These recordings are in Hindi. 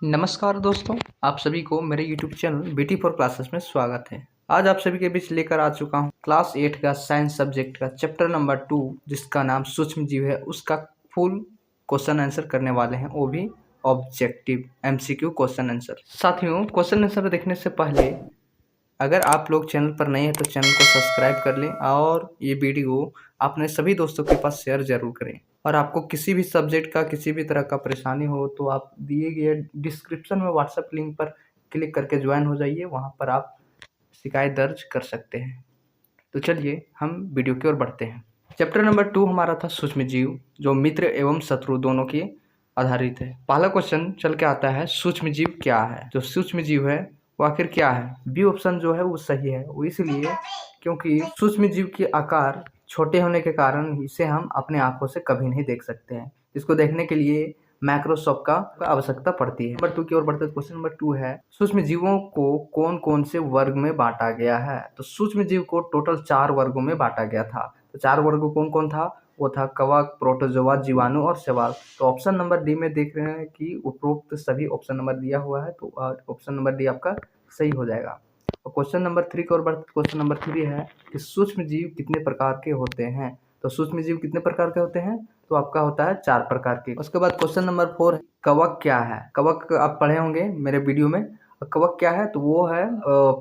नमस्कार दोस्तों, आप सभी को मेरे YouTube channel BT for classes में स्वागत है। आज आप सभी के बीच लेकर आ चुका हूँ क्लास 8 का साइंस सब्जेक्ट का चैप्टर नंबर 2 जिसका नाम सूक्ष्म जीव है। उसका फुल क्वेश्चन आंसर करने वाले हैं, वो भी ऑब्जेक्टिव MCQ क्वेश्चन आंसर। साथियों, क्वेश्चन आंसर देखने से पहले अगर आप लोग चैनल पर नए हैं तो चैनल को सब्सक्राइब कर लें और ये वीडियो अपने सभी दोस्तों के पास शेयर जरूर करें। और आपको किसी भी सब्जेक्ट का किसी भी तरह का परेशानी हो तो आप दिए गए डिस्क्रिप्शन में व्हाट्सएप लिंक पर क्लिक करके ज्वाइन हो जाइए, वहाँ पर आप शिकायत दर्ज कर सकते हैं। तो चलिए हम वीडियो की ओर बढ़ते हैं। चैप्टर नंबर 2 हमारा था सूक्ष्म जीव, जो मित्र एवं शत्रु दोनों की आधारित है। पहला क्वेश्चन चल के आता है, सूक्ष्म जीव क्या है? जो सूक्ष्म जीव है वो आखिर क्या है? बी ऑप्शन जो है वो सही है। वो इसलिए क्योंकि सूक्ष्म जीव के आकार छोटे होने के कारण इसे हम अपने आंखों से कभी नहीं देख सकते हैं। इसको देखने के लिए माइक्रोस्कोप का आवश्यकता पड़ती है। नंबर 2 की ओर बढ़ते हैं। क्वेश्चन नंबर 2 है, सूक्ष्म जीवों को कौन कौन से वर्ग में बांटा गया है? तो सूक्ष्म जीव को टोटल 4 वर्गों में बांटा गया था। तो 4 वर्ग कौन कौन था? वो था कवक, प्रोटोजोआ, जीवाणु और शैवाल। तो ऑप्शन नंबर डी में देख रहे हैं कि उपरोक्त सभी ऑप्शन नंबर दिया हुआ है, तो ऑप्शन नंबर डी आपका सही हो जाएगा। और क्वेश्चन नंबर 3 की ओर बढ़ते। क्वेश्चन नंबर 3 है कि सूक्ष्म जीव कितने प्रकार के होते हैं? तो सूक्ष्म जीव कितने प्रकार के होते हैं? तो आपका होता है 4 प्रकार के। उसके बाद क्वेश्चन नंबर 4 है, कवक क्या है? कवक आप पढ़े होंगे मेरे वीडियो में। कवक क्या है? तो वो है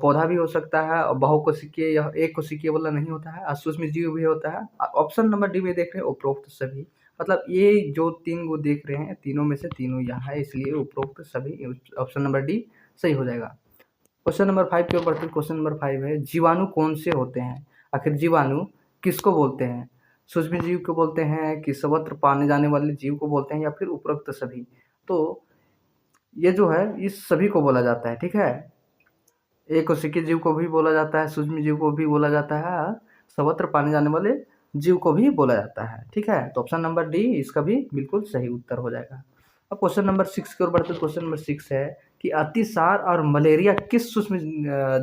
पौधा भी हो सकता है और बहुकोशिकीय या एक कोशिकीय वाला नहीं होता है, सूक्ष्म जीव भी होता है। ऑप्शन नंबर डी में देख रहे हैं उपरोक्त सभी, मतलब ये जो 3 वो देख रहे हैं तीनों में से तीनों यहाँ है, इसलिए उपरोक्त सभी ऑप्शन नंबर डी सही हो जाएगा। क्वेश्चन नंबर 5 के ऊपर। क्वेश्चन नंबर 5 है, जीवाणु कौन से होते हैं? आखिर जीवाणु किसको बोलते हैं? सूक्ष्म जीव को बोलते हैं कि सर्वत्र पाने जाने वाले जीव को बोलते हैं या फिर उपरोक्त सभी? तो ये जो है इस सभी को बोला जाता है, ठीक है। एक कोशिकीय जीव को भी बोला जाता है, सूक्ष्म जीव को भी बोला जाता है, सर्वत्र पाने जाने वाले जीव को भी बोला जाता है, ठीक है। तो ऑप्शन नंबर डी इसका भी बिल्कुल सही उत्तर हो जाएगा। अब क्वेश्चन नंबर 6 की ओर बढ़ते हैं। क्वेश्चन नंबर 6 है कि अतिसार और मलेरिया किस सूक्ष्म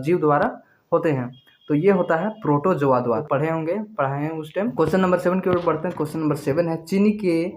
जीव द्वारा होते हैं? तो ये होता है प्रोटोजोआ द्वारा। पढ़े होंगे, पढ़ाए हैं उस टाइम। क्वेश्चन नंबर 7 की ओर बढ़ते हैं। क्वेश्चन नंबर 7 है, चीनी के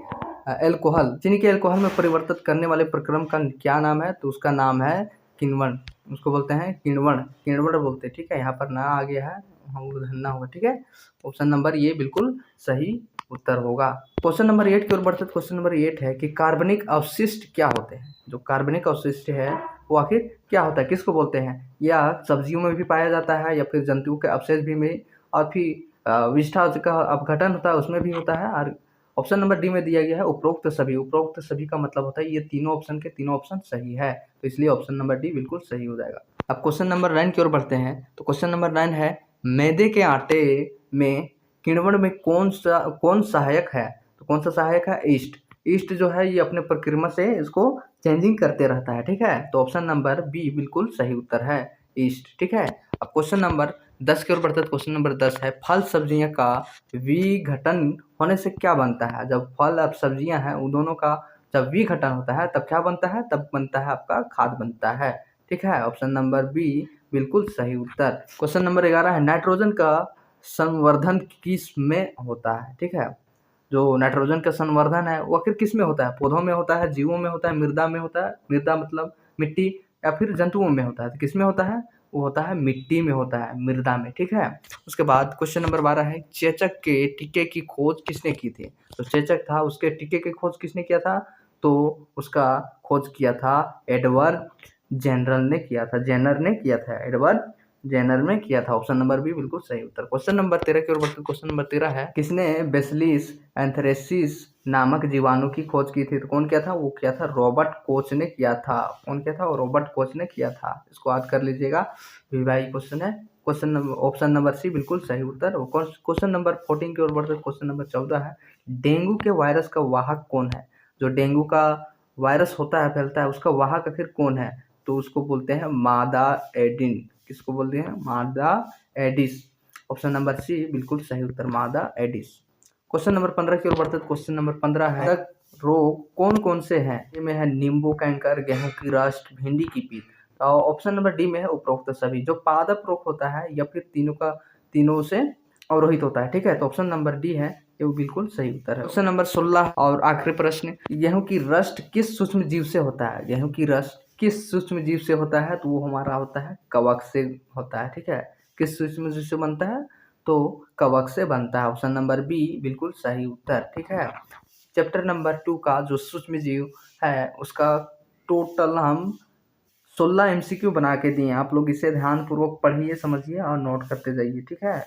अल्कोहल में परिवर्तित करने वाले प्रक्रम का क्या नाम है? तो उसका नाम है किण्वन। उसको बोलते हैं किण्वन, किण्वन बोलते हैं, ठीक है। यहाँ पर ना आ गया है, हम धरना होगा, ठीक है। ऑप्शन नंबर ये बिल्कुल सही उत्तर होगा। क्वेश्चन नंबर 8 की ओर बढ़ते। क्वेश्चन नंबर 8 है कि कार्बनिक अवशिष्ट क्या होते हैं? जो कार्बनिक अवशिष्ट है वो आखिर क्या होता है, किसको बोलते हैं? या सब्जियों में भी पाया जाता है या फिर जंतुओं के अवशेष भी में, और फिर विष्ठा का अपघटन होता है उसमें भी होता है। और ऑप्शन नंबर डी में दिया गया है उपरोक्त सभी। उपरोक्त सभी का मतलब होता है ये तीनों ऑप्शन के तीनों ऑप्शन सही है, तो इसलिए ऑप्शन नंबर डी बिल्कुल सही हो जाएगा। अब क्वेश्चन नंबर 9 की ओर बढ़ते हैं। तो क्वेश्चन नंबर 9 है, मैदे के आटे में किण्वन में कौन सहायक है? तो कौन सा सहायक है? ईस्ट। ईस्ट जो है ये अपने प्रक्रिया से इसको चेंजिंग करते रहता है, ठीक है। तो ऑप्शन नंबर बी बिल्कुल सही उत्तर है, ईस्ट, ठीक है। अब क्वेश्चन नंबर 10 की ओर बढ़ते हैं। क्वेश्चन नंबर 10 है, फल सब्जियां का विघटन होने से क्या बनता है? जब फल और सब्जियां हैं उन दोनों का जब विघटन होता है तब क्या बनता है? तब बनता है आपका खाद बनता है, ठीक है। ऑप्शन नंबर बी बिल्कुल सही उत्तर। क्वेश्चन नंबर 11 है, नाइट्रोजन का संवर्धन किस में होता है? ठीक है, जो नाइट्रोजन का संवर्धन है वो आखिर किस में होता है? पौधों में होता है, जीवों में होता है, मृदा में होता है, मृदा मतलब मिट्टी, या फिर जंतुओं में होता है? तो किस में होता है? वो होता है मिट्टी में होता है, मृदा में, ठीक है। उसके बाद क्वेश्चन नंबर 12 है, चेचक के टीके की खोज किसने की थी? तो चेचक था, उसके टीके की खोज किसने किया था? तो उसका खोज किया था एडवर्ड जेनर ने किया था, एडवर्ड जेनर में किया था। ऑप्शन नंबर बी बिल्कुल सही उत्तर। क्वेश्चन नंबर 13 की ओर बढ़ते। क्वेश्चन नंबर 13 है, किसने बेसिलिस एंथ्रेसिस नामक जीवाणु की खोज की थी? तो कौन किया था? वो किया था रॉबर्ट कोच ने किया था। कौन किया था? रॉबर्ट कोच ने किया था। इसको याद कर लीजिएगा, विभाई क्वेश्चन है। Question number option number C बिल्कुल सही उत्तर। क्वेश्चन नंबर 14 की ओर बढ़ते। क्वेश्चन नंबर 14 है, डेंगू के वायरस का वाहक कौन है? जो डेंगू का वायरस होता है, फैलता है, उसका वाहक आखिर कौन है? तो उसको बोलते हैं मादा एडिन। किसको बोलते हैं? मादा एडिस। ऑप्शन नंबर सी बिल्कुल सही उत्तर, मादा एडिस। क्वेश्चन नंबर 15 की ओर बढ़ते। क्वेश्चन नंबर 15 है, रोग कौन कौन से हैं? इनमें है नींबू कैंकर, गेहूं की रस्ट, भिंडी की पीत। तो ऑप्शन नंबर डी में है उपरोक्त सभी। जो पादप रोग होता है या फिर तीनों से अवरोहित होता है, ठीक है। तो ऑप्शन नंबर डी है ये वो बिल्कुल सही उत्तर है। क्वेश्चन नंबर 16 और आखिरी प्रश्न, गेहूं की रस्ट किस सूक्ष्म जीव से होता है? गेहूं की रस्ट किस सूक्ष्म जीव से होता है? तो वो हमारा होता है कवक से होता है। ठीक है, किस सूक्ष्म जीव से बनता है? तो कवक से बनता है। ऑप्शन नंबर बी बिल्कुल सही उत्तर। ठीक है, चैप्टर नंबर 2 का जो सूक्ष्म जीव है उसका टोटल हम 16 MCQ बना के दिए हैं। आप लोग इसे ध्यानपूर्वक पढ़िए, समझिए और नोट करते जाइए। ठीक है।